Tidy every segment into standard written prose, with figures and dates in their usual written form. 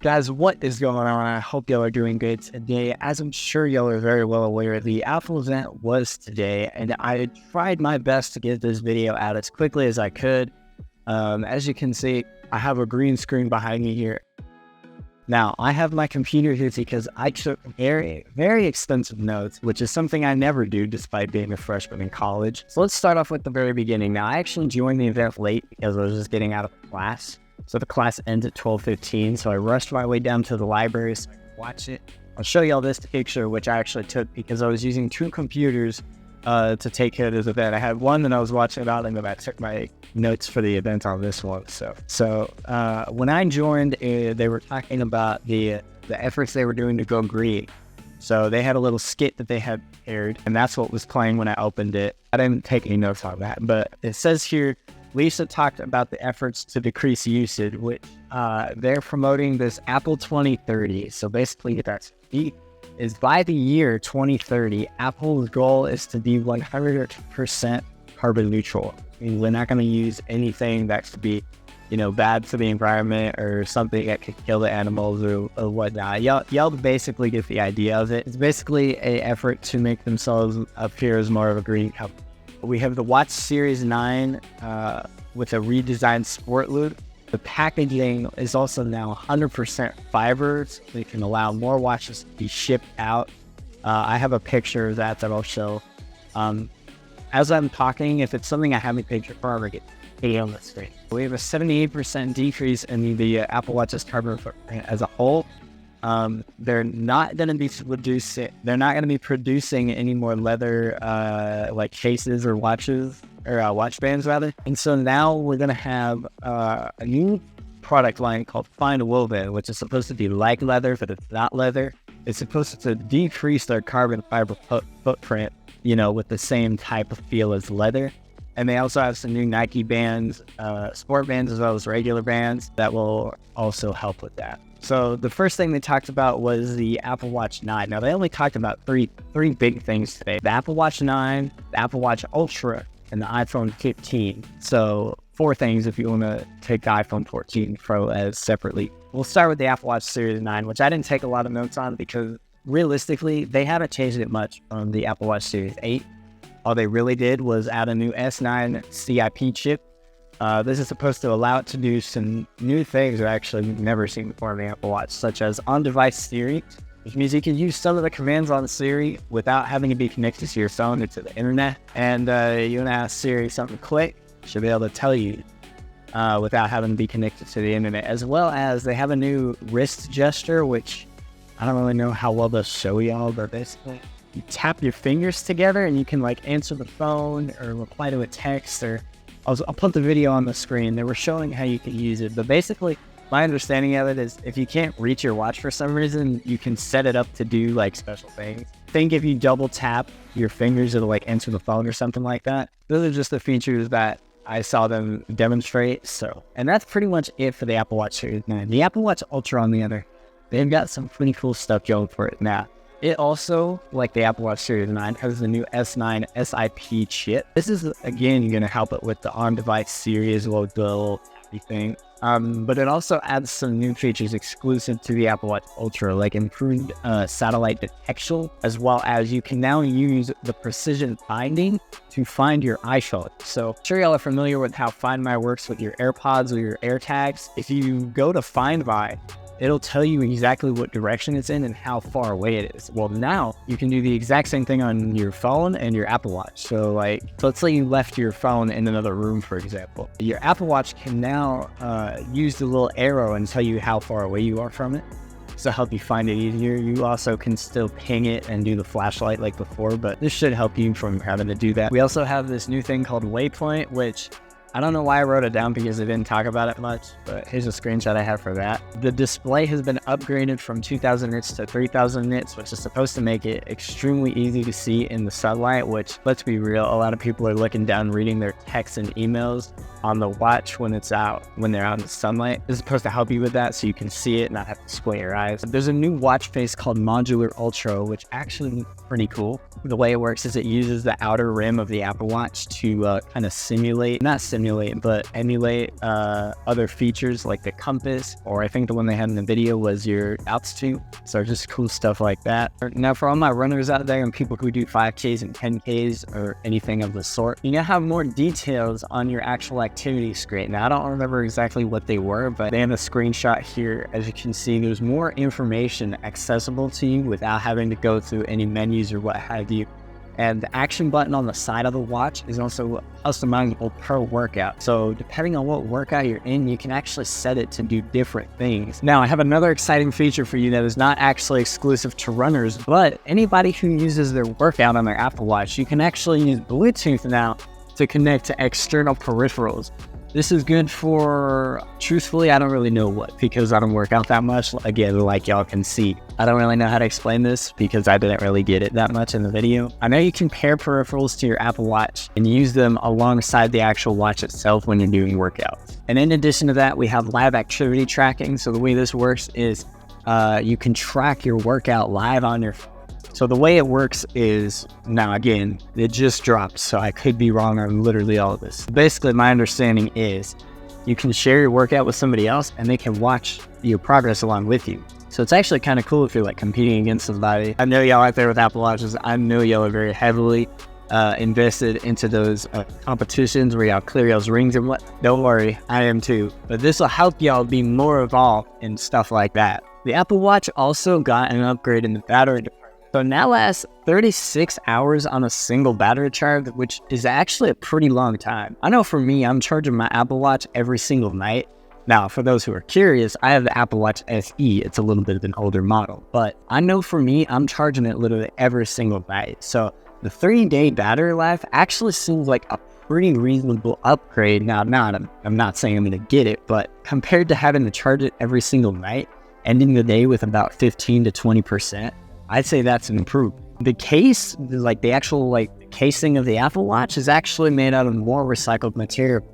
Guys, what is going on? I hope y'all are doing good today. As I'm sure y'all are very well aware, the Apple event was today, and I tried my best to get this video out as quickly as I could. As you can see, I have a green screen behind me here. Now, I have my computer here because I took very, very extensive notes, which is something I never do despite being a freshman in college. So let's start off with the very beginning. Now, I actually joined the event late because I was just getting out of class. So the class ends at 12:15, so I rushed my way down to the library so I could watch it. I'll show y'all this picture, which I actually took because I was using two computers to take care of this event. I had one that I was watching about, and then I took my notes for the event on this one. So when I joined, they were talking about the efforts they were doing to go green. So they had a little skit that they had prepared, and that's what was playing when I opened it. I didn't take any notes on that, but it says here, Lisa talked about the efforts to decrease usage, which they're promoting this Apple 2030. So basically is by the year 2030, Apple's goal is to be 100% carbon neutral. I mean, we're not going to use anything that could be, bad for the environment or something that could kill the animals or whatnot. Y'all basically get the idea of it. It's basically an effort to make themselves appear as more of a green company. We have the Watch Series 9 with a redesigned sport loop. The packaging is also now 100% fibers. So you can allow more watches to be shipped out. I have a picture of that I'll show. As I'm talking, if it's something I have a picture for, I'm going to get on the screen. We have a 78% decrease in the Apple Watch's carbon footprint as a whole. They're not going to be producing any more leather like cases or watches or watch bands rather. And so now we're going to have a new product line called Fine Woven, which is supposed to be like leather, but it's not leather. It's supposed to decrease their carbon fiber footprint, with the same type of feel as leather. And they also have some new Nike bands, sport bands, as well as regular bands that will also help with that. So the first thing they talked about was the Apple Watch 9. Now, they only talked about three big things today. The Apple Watch 9, the Apple Watch Ultra, and the iPhone 15. So 4 things if you want to take the iPhone 14 Pro as separately. We'll start with the Apple Watch Series 9, which I didn't take a lot of notes on because realistically, they haven't changed it much from the Apple Watch Series 8. All they really did was add a new S9 CIP chip. This is supposed to allow it to do some new things that actually we've never seen before in the Apple Watch, such as on-device Siri, which means you can use some of the commands on Siri without having to be connected to your phone or to the internet. And you want to ask Siri something quick, she'll be able to tell you without having to be connected to the internet. As well as they have a new wrist gesture, which I don't really know how well they'll show y'all, but basically you tap your fingers together and you can answer the phone or reply to a text, or I'll put the video on the screen. They were showing how you can use it, but basically my understanding of it is if you can't reach your watch for some reason, you can set it up to do special things. Think if you double tap your fingers, it'll answer the phone or something like that. Those are just the features that I saw them demonstrate. And that's pretty much it for the Apple Watch Series 9. The Apple Watch Ultra, on the other, they've got some pretty cool stuff going for it now. It also, like the Apple Watch Series 9, has the new S9 SIP chip. This is, again, going to help it with the on-device Siri as well as the little tappy thing. But it also adds some new features exclusive to the Apple Watch Ultra, like improved satellite detection, as well as you can now use the precision finding to find your iPhone. So I'm sure y'all are familiar with how Find My works with your AirPods or your AirTags. If you go to Find My, it'll tell you exactly what direction it's in and how far away it is. Well, now you can do the exact same thing on your phone and your Apple Watch. So let's say you left your phone in another room, for example. Your Apple Watch can now use the little arrow and tell you how far away you are from it. So help you find it easier. You also can still ping it and do the flashlight like before, but this should help you from having to do that. We also have this new thing called Waypoint, which I don't know why I wrote it down because I didn't talk about it much, but here's a screenshot I have for that. The display has been upgraded from 2000 nits to 3000 nits, which is supposed to make it extremely easy to see in the sunlight, which, let's be real, a lot of people are looking down reading their texts and emails on the watch when they're out in the sunlight. This is supposed to help you with that so you can see it and not have to squint your eyes. There's a new watch face called Modular Ultra, which actually is pretty cool. The way it works is it uses the outer rim of the Apple Watch to kind of simulate, not simulate, emulate, but emulate other features like the compass, or I think the one they had in the video was your altitude. So just cool stuff like that. Now for all my runners out there and people who do 5Ks and 10Ks or anything of the sort, you now have more details on your actual activity screen. Now I don't remember exactly what they were, but they have a screenshot here. As you can see, there's more information accessible to you without having to go through any menus or what have you. And the action button on the side of the watch is also customizable per workout. So depending on what workout you're in, you can actually set it to do different things. Now, I have another exciting feature for you that is not actually exclusive to runners, but anybody who uses their workout on their Apple Watch, you can actually use Bluetooth now to connect to external peripherals. This is good for, truthfully, I don't really know what, because I don't work out that much. Again, like y'all can see, I don't really know how to explain this because I didn't really get it that much in the video. I know you can pair peripherals to your Apple Watch and use them alongside the actual watch itself when you're doing workouts. And in addition to that, we have live activity tracking. So the way this works is you can track your workout live on your phone. So the way it works is, now again, it just dropped, so I could be wrong on literally all of this. Basically, my understanding is you can share your workout with somebody else and they can watch your progress along with you. So it's actually kind of cool if you're like competing against somebody. I know y'all out there with Apple Watches, I know y'all are very heavily invested into those competitions where y'all clear y'all's rings and what. Don't worry, I am too. But this will help y'all be more involved in stuff like that. The Apple Watch also got an upgrade in the battery department. So now lasts 36 hours on a single battery charge, which is actually a pretty long time. I know for me, I'm charging my Apple Watch every single night. Now, for those who are curious, I have the Apple Watch SE. It's a little bit of an older model, but I know for me, I'm charging it literally every single night. So the 3-day battery life actually seems like a pretty reasonable upgrade. Now, I'm not saying I'm going to get it, but compared to having to charge it every single night, ending the day with about 15 to 20%, I'd say that's an improvement. The case, like the actual casing of the Apple Watch is actually made out of more recycled material.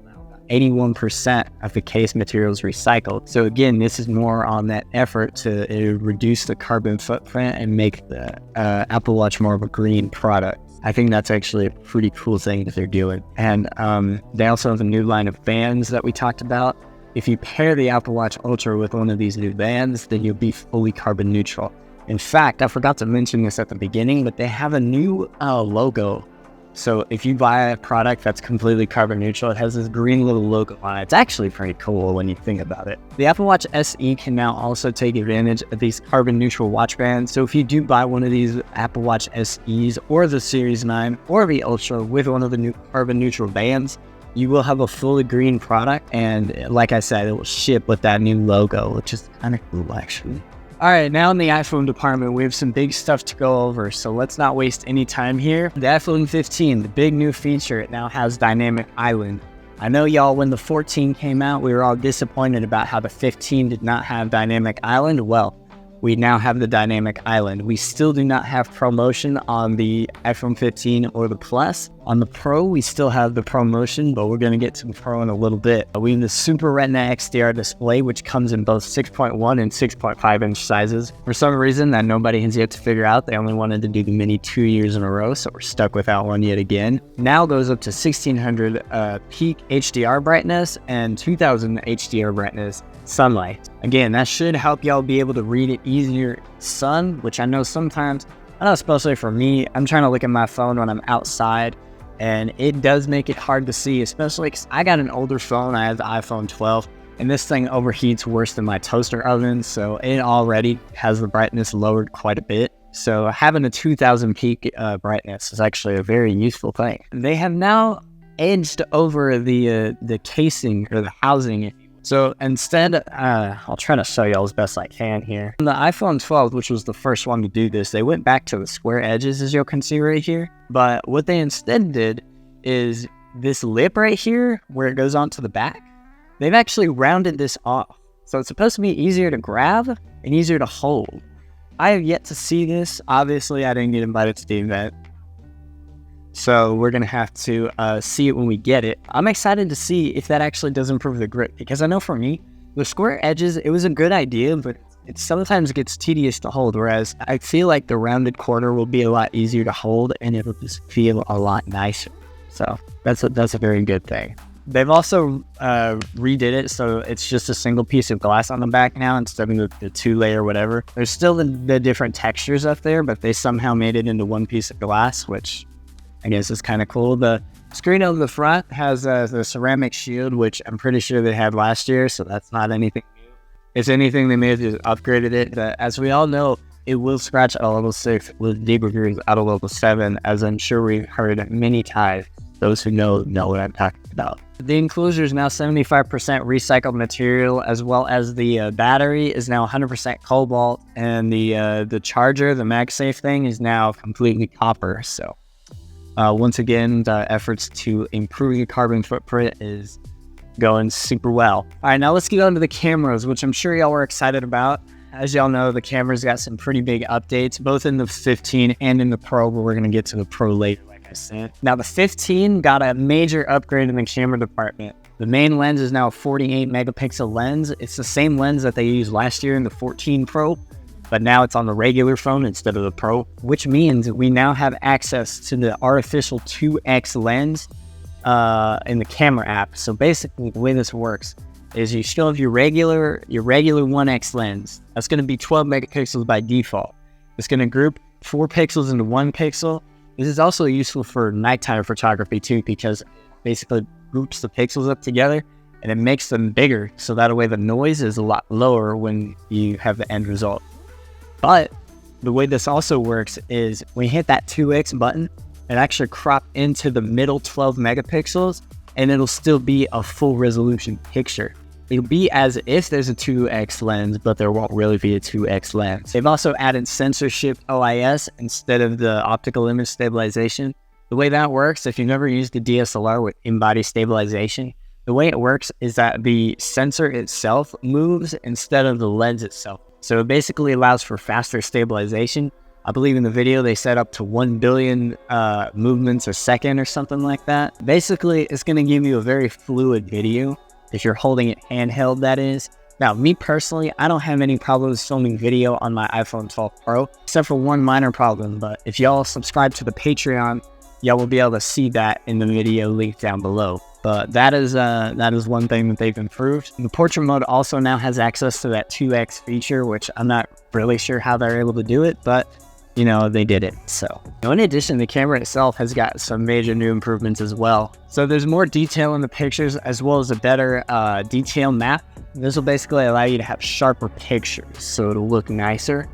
81% of the case material is recycled. So again, this is more on that effort to reduce the carbon footprint and make the Apple Watch more of a green product. I think that's actually a pretty cool thing that they're doing. And they also have a new line of bands that we talked about. If you pair the Apple Watch Ultra with one of these new bands, then you'll be fully carbon neutral. In fact, I forgot to mention this at the beginning, but they have a new logo. So if you buy a product that's completely carbon neutral, it has this green little logo on it. It's actually pretty cool when you think about it. The Apple Watch SE can now also take advantage of these carbon neutral watch bands. So if you do buy one of these Apple Watch SEs or the Series 9 or the Ultra with one of the new carbon neutral bands, you will have a fully green product. And like I said, it will ship with that new logo, which is kind of cool actually. All right, now in the iPhone department, we have some big stuff to go over, so let's not waste any time here. The iPhone 15, the big new feature, it now has Dynamic Island. I know y'all, when the 14 came out, we were all disappointed about how the 15 did not have Dynamic Island. Well, we now have the Dynamic Island. We still do not have ProMotion on the iPhone 15 or the Plus. On the Pro, we still have the ProMotion, but we're going to get to the Pro in a little bit. We have the Super Retina XDR display, which comes in both 6.1 and 6.5 inch sizes. For some reason that nobody has yet to figure out, they only wanted to do the Mini 2 years in a row, so we're stuck without one yet again. Now goes up to 1600 peak HDR brightness and 2000 HDR brightness sunlight. Again, that should help y'all be able to read it easier in the sun, which I know sometimes, especially for me, I'm trying to look at my phone when I'm outside, and it does make it hard to see, especially because I got an older phone. I have the iPhone 12, and this thing overheats worse than my toaster oven, so it already has the brightness lowered quite a bit. So having a 2000 peak brightness is actually a very useful thing. They have now edged over the casing or the housing. So instead, I'll try to show y'all as best I can here. On the iPhone 12, which was the first one to do this, they went back to the square edges, as you can see right here. But what they instead did is this lip right here, where it goes onto the back, they've actually rounded this off. So it's supposed to be easier to grab and easier to hold. I have yet to see this. Obviously, I didn't get invited to the event, so we're going to have to see it when we get it. I'm excited to see if that actually does improve the grip, because I know for me, the square edges, it was a good idea, but it sometimes gets tedious to hold, whereas I feel like the rounded corner will be a lot easier to hold and it'll just feel a lot nicer. So that's a very good thing. They've also redid it, so it's just a single piece of glass on the back now instead of the 2-layer whatever. There's still the different textures up there, but they somehow made it into one piece of glass, which I guess is kind of cool. The screen on the front has the ceramic shield, which I'm pretty sure they had last year, so that's not anything new. If anything, they may have just upgraded it. But as we all know, it will scratch at a level 6 with debuggers at a level 7, as I'm sure we've heard many times. Those who know what I'm talking about. The enclosure is now 75% recycled material, as well as the battery is now 100% cobalt, and the charger, the MagSafe thing, is now completely copper. So once again, the efforts to improve your carbon footprint is going super well. All right, now let's get on to the cameras, which I'm sure y'all were excited about. As y'all know, the camera's got some pretty big updates, both in the 15 and in the Pro, but we're going to get to the Pro later. Now the 15 got a major upgrade in the camera department. The main lens is now a 48 megapixel lens. It's the same lens that they used last year in the 14 Pro, but now it's on the regular phone instead of the Pro, which means we now have access to the artificial 2x lens in the camera app. So basically the way this works is you still have your regular 1x lens. That's going to be 12 megapixels by default. It's going to group 4 pixels into 1 pixel. This is also useful for nighttime photography too, because basically groups the pixels up together and it makes them bigger. So that way the noise is a lot lower when you have the end result. But the way this also works is when you hit that 2x button, it actually crop into the middle 12 megapixels and it'll still be a full resolution picture. It'll be as if there's a 2x lens, but there won't really be a 2x lens. They've also added sensor shift OIS instead of the optical image stabilization. The way that works, if you've never used a DSLR with in-body stabilization, the way it works is that the sensor itself moves instead of the lens itself. So it basically allows for faster stabilization. I believe in the video they set up to 1 billion movements a second or something like that. Basically, it's going to give you a very fluid video. If you're holding it handheld, that is. Now, me personally, I don't have any problems filming video on my iPhone 12 Pro, except for one minor problem. But if y'all subscribe to the Patreon, y'all will be able to see that in the video link down below. But that is one thing that they've improved. The portrait mode also now has access to that 2x feature, which I'm not really sure how they're able to do it, but you know, they did it. So in addition, the camera itself has got some major new improvements as well. So there's more detail in the pictures, as well as a better detail map. This will basically allow you to have sharper pictures, so it'll look nicer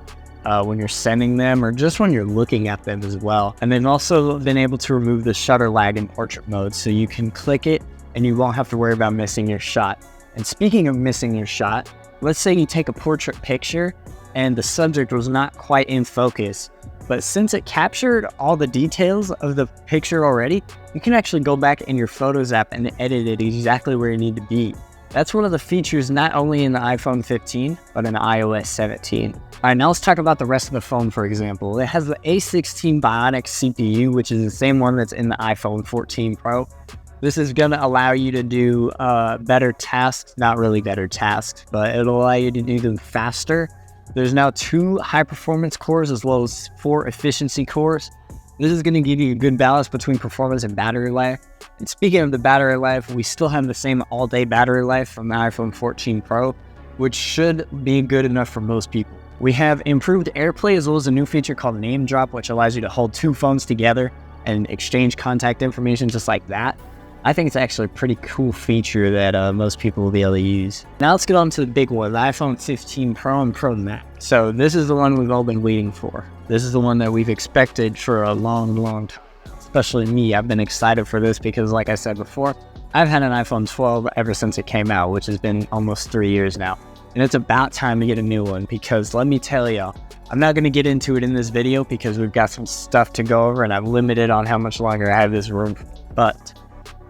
when you're sending them, or just when you're looking at them as well. And they've also been able to remove the shutter lag in portrait mode, so you can click it and you won't have to worry about missing your shot. And speaking of missing your shot, let's say you take a portrait picture and the subject was not quite in focus, but since it captured all the details of the picture already, you can actually go back in your Photos app and edit it exactly where you need to be. That's one of the features not only in the iPhone 15, but in iOS 17. All right, now let's talk about the rest of the phone, for example. It has the A16 Bionic CPU, which is the same one that's in the iPhone 14 Pro. This is going to allow you to do better tasks, not really better tasks, but it'll allow you to do them faster. There's now 2 high-performance cores as well as 4 efficiency cores. This is going to give you a good balance between performance and battery life. And speaking of the battery life, we still have the same all-day battery life from the iPhone 14 Pro, which should be good enough for most people. We have improved AirPlay as well as a new feature called Name Drop, which allows you to hold 2 phones together and exchange contact information just like that. I think it's actually a pretty cool feature that most people will be able to use. Now let's get on to the big one, the iPhone 15 Pro and Pro Max. So this is the one we've all been waiting for. This is the one that we've expected for a long time. Especially me, I've been excited for this because like I said before, I've had an iPhone 12 ever since it came out, which has been almost 3 years now. And it's about time to get a new one because let me tell y'all, I'm not going to get into it in this video because we've got some stuff to go over and I'm limited on how much longer I have this room. But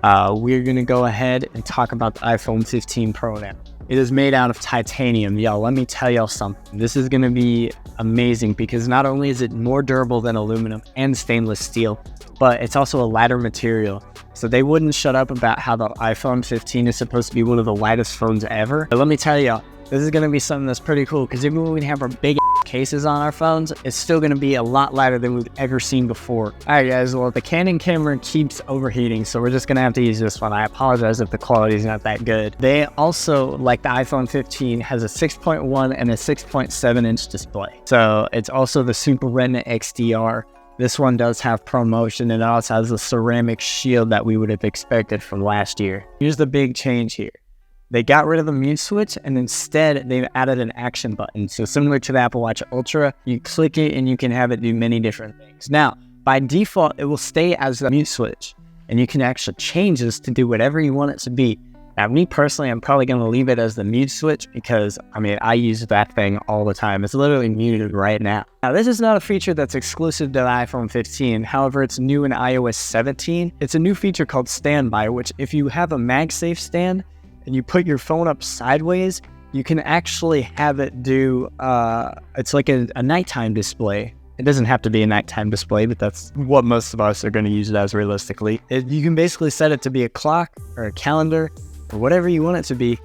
we're going to go ahead and talk about the iPhone 15 Pro now. It is made out of titanium. Y'all, let me tell y'all something. This is going to be amazing because not only is it more durable than aluminum and stainless steel, but it's also a lighter material. So they wouldn't shut up about how the iPhone 15 is supposed to be one of the lightest phones ever. But let me tell y'all, this is going to be something that's pretty cool because even when we have our big cases on our phones, it's still going to be a lot lighter than we've ever seen before. All right, guys, well, the Canon camera keeps overheating, so we're just going to have to use this one. I apologize if the quality is not that good. They also, like the iPhone 15, has a 6.1 and a 6.7-inch display. So it's also the Super Retina XDR. This one does have ProMotion, and it also has the ceramic shield that we would have expected from last year. Here's the big change here. They got rid of the mute switch, and instead they've added an action button. So similar to the Apple Watch Ultra, you click it and you can have it do many different things. Now, by default, it will stay as the mute switch, and you can actually change this to do whatever you want it to be. Now, me personally, I'm probably going to leave it as the mute switch because, I mean, I use that thing all the time. It's literally muted right now. Now, this is not a feature that's exclusive to the iPhone 15. However, it's new in iOS 17. It's a new feature called Standby, which if you have a MagSafe stand and you put your phone up sideways, you can actually have it do, it's like a nighttime display. It doesn't have to be a nighttime display, but that's what most of us are going to use it as realistically. You can basically set it to be a clock or a calendar, or whatever you want it to be,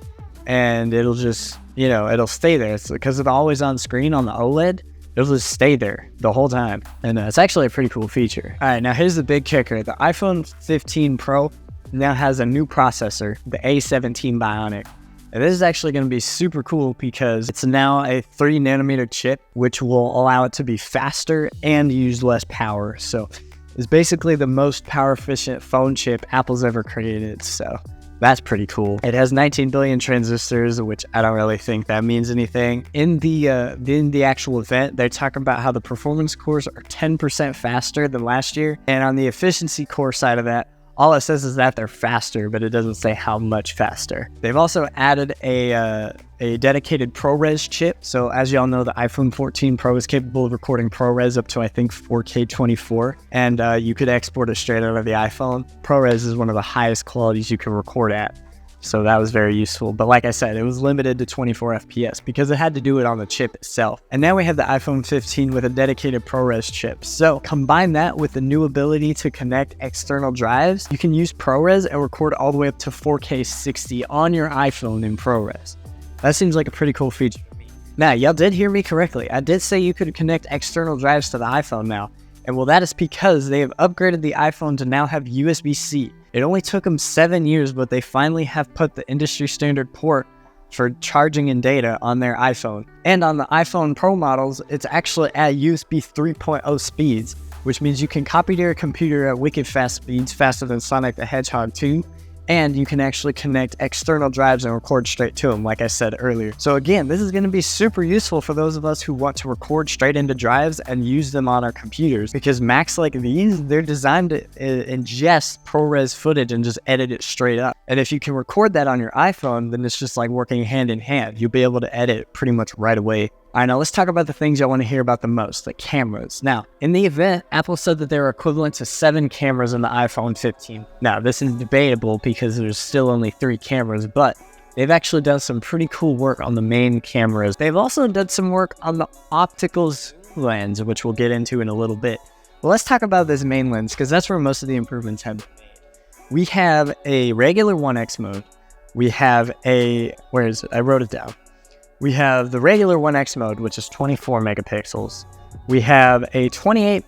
and it'll just, you know, it'll stay there. It's because it's always on screen on the OLED, it'll just stay there the whole time. And it's actually a pretty cool feature. All right, now here's the big kicker. The iPhone 15 Pro now has a new processor, the A17 Bionic. And this is actually going to be super cool because it's now a 3nm chip, which will allow it to be faster and use less power. So it's basically the most power efficient phone chip Apple's ever created. So that's pretty cool. It has 19 billion transistors, which I don't really think that means anything. In the actual event, they're talking about how the performance cores are 10% faster than last year. And on the efficiency core side of that, all it says is that they're faster, but it doesn't say how much faster. They've also added a dedicated ProRes chip. So as y'all know, the iPhone 14 Pro is capable of recording ProRes up to, I think, 4K 24. And you could export it straight out of the iPhone. ProRes is one of the highest qualities you can record at. So that was very useful. But like I said, it was limited to 24 FPS because it had to do it on the chip itself. And now we have the iPhone 15 with a dedicated ProRes chip. So combine that with the new ability to connect external drives. You can use ProRes and record all the way up to 4K 60 on your iPhone in ProRes. That seems like a pretty cool feature to me. Now, y'all did hear me correctly. I did say you could connect external drives to the iPhone now. And well, that is because they have upgraded the iPhone to now have USB-C. It only took them 7 years, but they finally have put the industry standard port for charging and data on their iPhone. And on the iPhone Pro models, it's actually at USB 3.0 speeds, which means you can copy to your computer at wicked fast speeds, faster than Sonic the Hedgehog 2. And you can actually connect external drives and record straight to them, like I said earlier. So again, this is going to be super useful for those of us who want to record straight into drives and use them on our computers, because Macs like these, they're designed to ingest ProRes footage and just edit it straight up. And if you can record that on your iPhone, then it's just like working hand in hand. You'll be able to edit pretty much right away. All right, now let's talk about the things y'all want to hear about the most, the cameras. Now, in the event, Apple said that they were equivalent to 7 cameras in the iPhone 15. Now, this is debatable because there's still only 3 cameras, but they've actually done some pretty cool work on the main cameras. They've also done some work on the optical zoom lens, which we'll get into in a little bit. Well, let's talk about this main lens because that's where most of the improvements have been made. We have a regular 1x mode. We have a, where is it? I wrote it down. We have the regular 1x mode, which is 24 megapixels. We have a 28,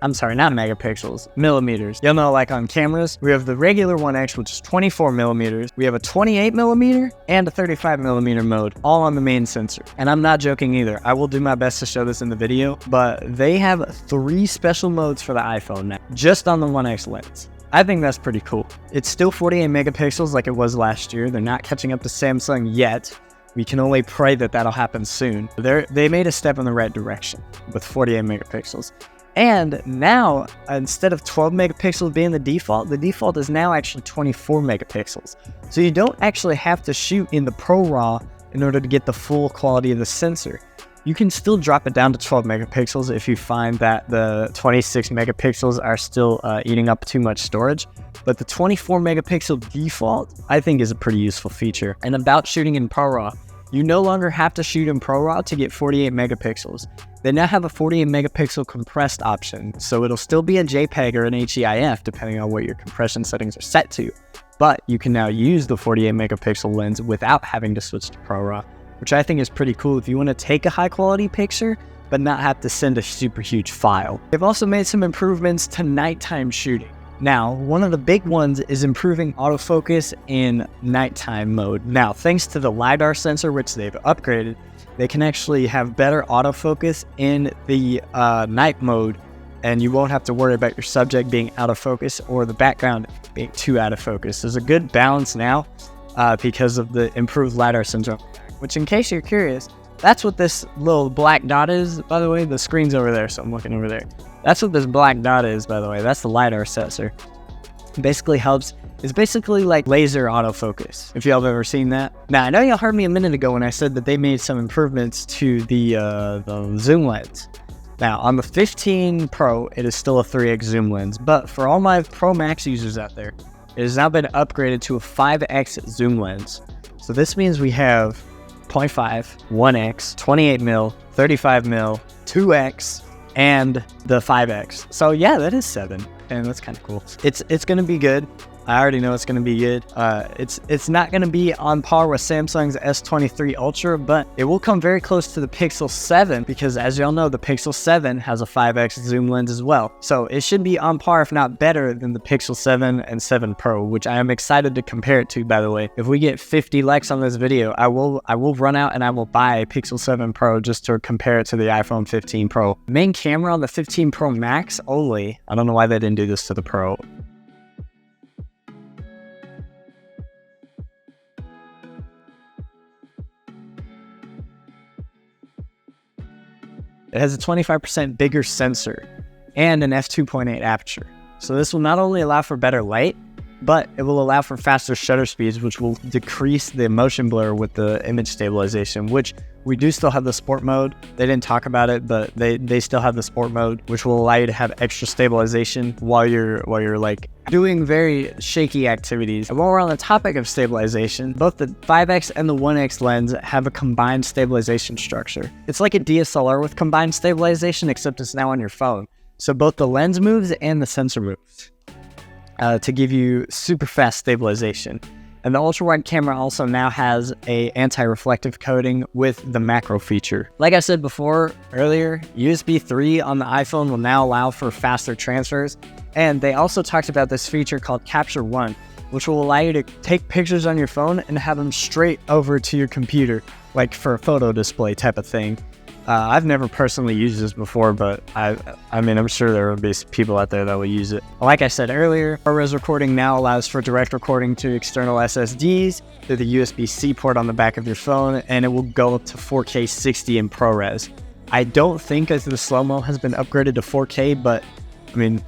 I'm sorry, not megapixels, millimeters. You'll know, like on cameras, we have the regular 1x, which is 24 millimeters. We have a 28 millimeter and a 35 millimeter mode, all on the main sensor. And I'm not joking either. I will do my best to show this in the video, but they have 3 special modes for the iPhone now, just on the 1x lens. I think that's pretty cool. It's still 48 megapixels like it was last year. They're not catching up to Samsung yet. We can only pray that that'll happen soon. They made a step in the right direction with 48 megapixels. And now, instead of 12 megapixels being the default is now actually 24 megapixels. So you don't actually have to shoot in the ProRAW in order to get the full quality of the sensor. You can still drop it down to 12 megapixels if you find that the 26 megapixels are still eating up too much storage. But the 24 megapixel default, I think, is a pretty useful feature. And about shooting in ProRAW, you no longer have to shoot in ProRAW to get 48 megapixels. They now have a 48 megapixel compressed option, so it'll still be a JPEG or an HEIF depending on what your compression settings are set to. But you can now use the 48 megapixel lens without having to switch to ProRAW. which I think is pretty cool if you want to take a high quality picture, but not have to send a super huge file. They've also made some improvements to nighttime shooting. Now, one of the big ones is improving autofocus in nighttime mode. Now, thanks to the LiDAR sensor, which they've upgraded, they can actually have better autofocus in the night mode, and you won't have to worry about your subject being out of focus or the background being too out of focus. There's a good balance now because of the improved LiDAR sensor, which, in case you're curious, that's what this little black dot is. By the way, the screen's over there, so I'm looking over there. That's what this black dot is, by the way. That's the LiDAR sensor. It basically helps. It's basically like laser autofocus, if y'all have ever seen that. Now, I know y'all heard me a minute ago when I said that they made some improvements to the zoom lens. Now, on the 15 Pro, it is still a 3x zoom lens, but for all my Pro Max users out there, it has now been upgraded to a 5x zoom lens. So this means we have 0.5, 1x, 28mm, 35mm, 2x, and the 5x. So yeah, that is 7, and that's kind of cool. It's gonna be good. I already know it's going to be good. It's not going to be on par with Samsung's S23 Ultra, but it will come very close to the Pixel 7 because, as y'all know, the Pixel 7 has a 5x zoom lens as well. So it should be on par, if not better, than the Pixel 7 and 7 Pro, which I am excited to compare it to, by the way. If we get 50 likes on this video, I will run out and I will buy a Pixel 7 Pro just to compare it to the iPhone 15 Pro. Main camera on the 15 Pro Max only. I don't know why they didn't do this to the Pro. It has a 25% bigger sensor and an f2.8 aperture. So this will not only allow for better light, but it will allow for faster shutter speeds, which will decrease the motion blur with the image stabilization, which we do still have the sport mode. They didn't talk about it, but they still have the sport mode, which will allow you to have extra stabilization while you're like doing very shaky activities. And while we're on the topic of stabilization, both the 5x and the 1x lens have a combined stabilization structure. It's like a DSLR with combined stabilization, except it's now on your phone. So both the lens moves and the sensor moves to give you super fast stabilization. And the ultra-wide camera also now has a anti-reflective coating with the macro feature. Like I said earlier, USB 3 on the iPhone will now allow for faster transfers. And they also talked about this feature called Capture One, which will allow you to take pictures on your phone and have them straight over to your computer, like for a photo display type of thing. I've never personally used this before, but I mean, I'm sure there will be people out there that will use it. Like I said earlier, ProRes recording now allows for direct recording to external SSDs through the USB-C port on the back of your phone, and it will go up to 4K 60 in ProRes. I don't think as the slow-mo has been upgraded to 4K, but I mean,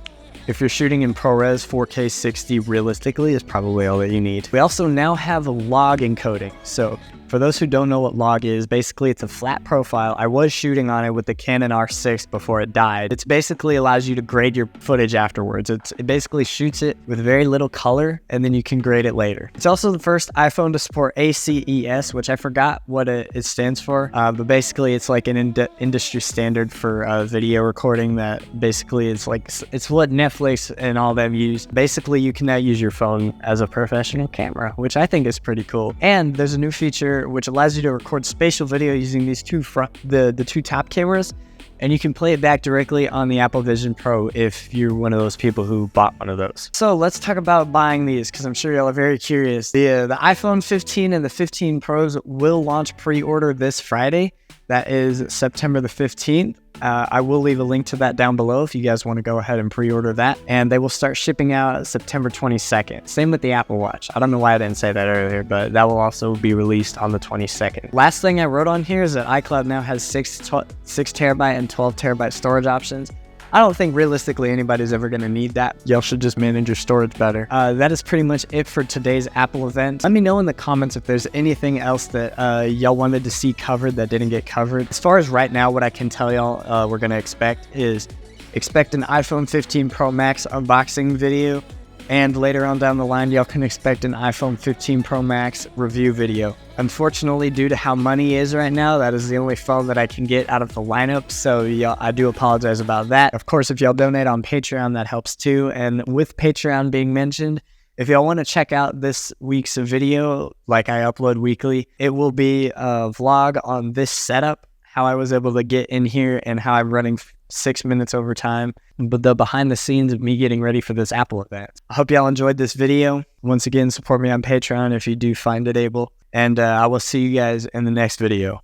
if you're shooting in ProRes, 4K 60 realistically is probably all that you need. We also now have log encoding. So for those who don't know what log is, basically it's a flat profile. I was shooting on it with the Canon R6 before it died. It basically allows you to grade your footage afterwards. It basically shoots it with very little color, and then you can grade it later. It's also the first iPhone to support ACES, which I forgot what it stands for, but basically it's like an industry standard for video recording that basically it's what Netflix and all them use. Basically, you can now use your phone as a professional camera, which I think is pretty cool. And there's a new feature which allows you to record spatial video using these the two top cameras, and you can play it back directly on the Apple Vision Pro if you're one of those people who bought one of those. So let's talk about buying these, because I'm sure y'all are very curious. The iPhone 15 and the 15 Pros will launch pre-order this Friday. That is September the 15th. I will leave a link to that down below if you guys want to go ahead and pre-order that. And they will start shipping out September 22nd. Same with the Apple Watch. I don't know why I didn't say that earlier, but that will also be released on the 22nd. Last thing I wrote on here is that iCloud now has 6 terabyte and 12 terabyte storage options. I don't think realistically anybody's ever going to need that. Y'all should just manage your storage better. That is pretty much it for today's Apple event. Let me know in the comments if there's anything else that y'all wanted to see covered that didn't get covered. As far as right now, what I can tell y'all we're going to expect an iPhone 15 Pro Max unboxing video. And later on down the line, y'all can expect an iPhone 15 Pro Max review video. Unfortunately, due to how money is right now, that is the only phone that I can get out of the lineup. So y'all, I do apologize about that. Of course, if y'all donate on Patreon, that helps too. And with Patreon being mentioned, If y'all want to check out this week's video, like I upload weekly, it will be a vlog on this setup, how I was able to get in here and how I'm running 6 minutes over time, but the behind the scenes of me getting ready for this Apple event. I hope y'all enjoyed this video. Once again, support me on Patreon if you do find it able, and I will see you guys in the next video.